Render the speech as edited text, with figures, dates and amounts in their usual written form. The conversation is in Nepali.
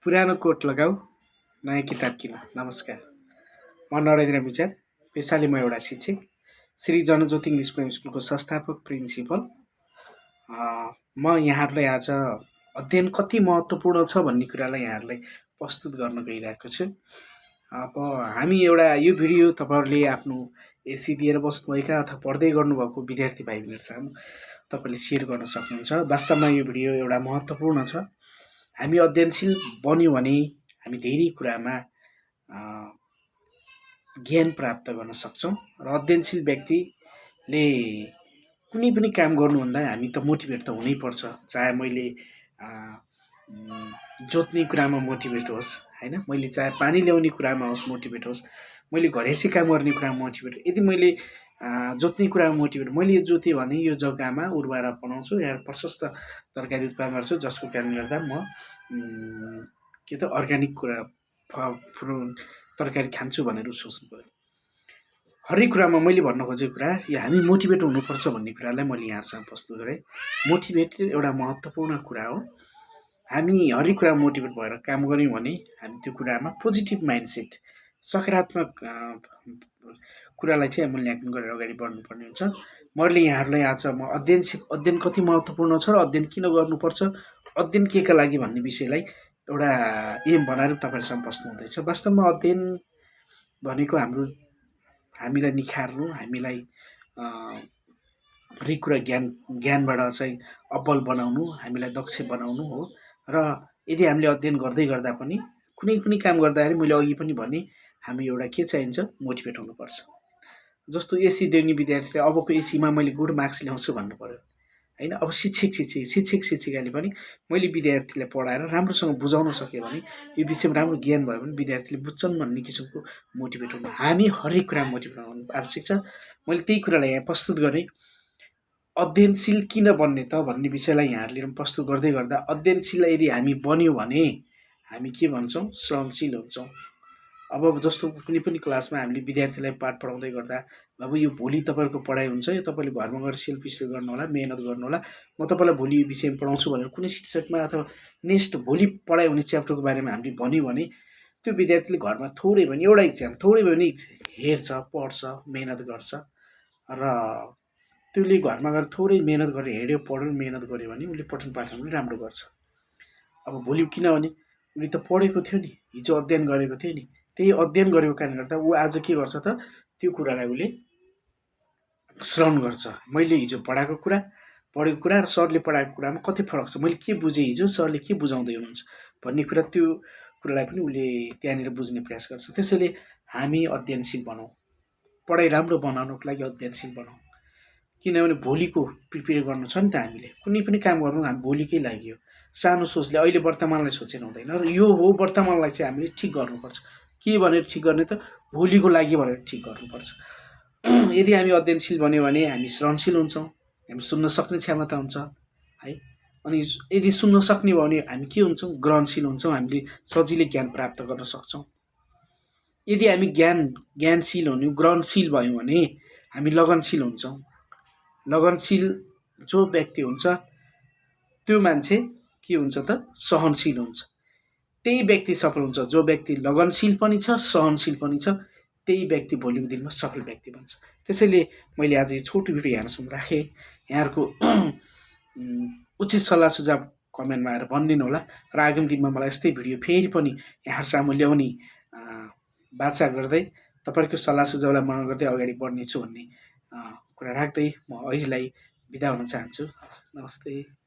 पुरानो कोट लगाऊ, नयाँ किताब किन। नमस्कार, म नरेन्द्र विचार। पेसाले म एउटा शिक्षक, श्री जनज्योति इङ्ग्लिस मिडियम स्कुलको संस्थापक प्रिन्सिपल। म यहाँहरूलाई आज अध्ययन कति महत्त्वपूर्ण छ भन्ने कुरालाई यहाँहरूलाई प्रस्तुत गर्न गइरहेको छु। अब हामी यो भिडियो तपाईँहरूले आफ्नो एसी दिएर बस्नुभएका अथवा पढ्दै गर्नुभएको विद्यार्थी भाइ बहिनीहरूसँग तपाईँले सेयर गर्न सक्नुहुन्छ। वास्तवमा यो भिडियो एउटा महत्त्वपूर्ण छ। हामी अध्ययनशील बन्यौँ भने हामी धेरै कुरामा ज्ञान प्राप्त गर्न सक्छौँ र अध्ययनशील व्यक्तिले कुनै पनि काम गर्नुभन्दा हामी त मोटिभेट त हुनैपर्छ। चाहे मैले जोत्ने कुरामा मोटिभेट होस्, होइन, मैले चाहे पानी ल्याउने कुरामा होस् मोटिभेट होस्, मैले घरेसी काम गर्ने कुरामा मोटिभेट, यदि मैले जोत्ने कुरामा मोटिभेट, मैले यो जोतेँ भने यो जग्गामा उर्वरा बनाउँछु, यहाँ प्रशस्त तरकारी उत्पादन गर्छु, जसको कारणले गर्दा म अर्ग्यानिक कुरा तरकारी खान्छु भनेर सोच्नु पऱ्यो। हरेक कुरामा मैले भन्न खोजेको कुरा यो हामी मोटिभेट हुनुपर्छ भन्ने कुरालाई मैले यहाँसँग प्रस्तुत गरेँ। मोटिभेट एउटा महत्त्वपूर्ण कुरा हो। हामी हरेक कुरामा मोटिभेट भएर काम गऱ्यौँ भने हामी त्यो कुरामा पोजिटिभ माइन्डसेट, सकारात्मक कुरालाई चाहिँ मूल्याङ्कन गरेर अगाडि बढ्नुपर्ने हुन्छ। मैले यहाँहरूलाई आज अध्ययन कति महत्त्वपूर्ण छ र अध्ययन किन गर्नुपर्छ, अध्ययन केका लागि भन्ने विषयलाई एउटा एम बनाएर तपाईँहरूसँग प्रस्तुत हुँदैछ। वास्तवमा अध्ययन भनेको हामीलाई निखार्नु, हामीलाई हरेक कुरा ज्ञानबाट चाहिँ अब्बल बनाउनु, हामीलाई दक्ष बनाउनु हो। र यदि हामीले अध्ययन गर्दै गर्दा पनि कुनै पनि काम गर्दाखेरि मैले अघि पनि भने हामी एउटा के चाहिन्छ, मोटिभेट हुनुपर्छ। जस्तो एसी दिने विद्यार्थीले अबको एसीमा मैले गुड मार्क्स ल्याउँछु भन्नु पऱ्यो, होइन। अब शिक्षिकाले पनि मैले विद्यार्थीलाई पढाएर राम्रोसँग बुझाउन सकेँ भने, यो विषयमा राम्रो ज्ञान भयो भने विद्यार्थीले बुझ्छन् भन्ने किसिमको मोटिभेट हुनु। हामी हरेक कुरामा मोटिभेट हुनु आवश्यक छ। मैले त्यही कुरालाई यहाँ प्रस्तुत गरेँ। अध्ययनशील किन बन्ने त भन्ने विषयलाई यहाँहरूले प्रस्तुत गर्दै गर्दा अध्ययनशील यदि हामी बन्यौँ भने हामी के भन्छौँ, श्रमशील हुन्छौँ। अब जस्तो कुनै पनि क्लासमा हामीले विद्यार्थीलाई पाठ पढाउँदै गर्दा अब यो भोलि तपाईँहरूको पढाइ हुन्छ, यो तपाईँले घरमा गएर सेल्फ स्टडी गर्नु होला, मेहनत गर्नु होला, म तपाईँलाई भोलि यो विषयमा पढाउँछु भनेर कुनै शिक्षकमा अथवा नेक्स्ट भोलि पढाइ हुने च्याप्टरको बारेमा हामीले भन्यो भने त्यो विद्यार्थीले घरमा थोरै भने एउटा इक्जाम थोरै भयो भने हेर्छ, पढ्छ, मेहनत गर्छ र त्यसले घरमा गएर थोरै मेहनत गरेर हेऱ्यो, पढ्यो, मेहनत गर्यो भने उसले पठन पाठन पनि राम्रो गर्छ। अब भोलि किनभने उसले त पढेको थियो नि, हिजो अध्ययन गरेको थियो नि, त्यही अध्ययन गरेको कारणले गर्दा ऊ आज के गर्छ त, त्यो कुरालाई उसले श्रवण गर्छ। मैले हिजो पढेको कुरा र सरले पढाएको कुरामा कति फरक छ, मैले के बुझेँ हिजो, सरले के बुझाउँदै हुनुहुन्छ भन्ने कुरा, त्यो कुरालाई पनि उसले त्यहाँनिर बुझ्ने प्रयास गर्छ। त्यसैले हामी अध्ययनशील बनाउँ, पढाइ राम्रो बनाउनको लागि अध्ययनशील बनाउँ। किनभने भोलिको प्रिपेयर गर्नु छ नि त, हामीले कुनै पनि काम गर्नु हामी भोलिकै लागि हो। सानो सोचले अहिले वर्तमानलाई सोचेर हुँदैन र यो हो वर्तमानलाई चाहिँ हामीले ठिक गर्नुपर्छ। के भनेर ठिक गर्ने त, भोलिको लागि भनेर ठिक गर्नुपर्छ। यदि हामी अध्ययनशील बन्यौँ भने हामी श्रमशील हुन्छौँ, हामी सुन्न सक्ने क्षमता हुन्छ, है। अनि यदि सुन्न सक्ने भयो भने हामी के हुन्छौँ, ग्रहणशील हुन्छौँ, हामीले सजिलै ज्ञान प्राप्त गर्न सक्छौँ। यदि हामी ज्ञानशील हुने ग्रहणशील भयौँ भने हामी लगनशील हुन्छौँ। लगनशील जो व्यक्ति हुन्छ त्यो मान्छे के हुन्छ त, सहनशील हुन्छ। त्यही व्यक्ति सफल हुन्छ जो व्यक्ति लगनशील पनि छ, सहनशील पनि छ, त्यही व्यक्ति भोलिको दिनमा सफल व्यक्ति बन्छ। त्यसैले मैले आज यो छोटो भिडियो यहाँसम्म राखेँ। यहाँहरूको उचित सल्लाह सुझाव कमेन्टमा आएर भनिदिनु होला र आगामी दिनमा मलाई यस्तै भिडियो फेरि पनि यहाँहरूसम्म ल्याउने बाचा गर्दै तपाईँहरूको सल्लाह सुझावलाई मनन गर्दै अगाडि बढ्नेछु भन्ने कुरा राख्दै म अहिलेलाई बिदा हुन चाहन्छु। नमस्ते।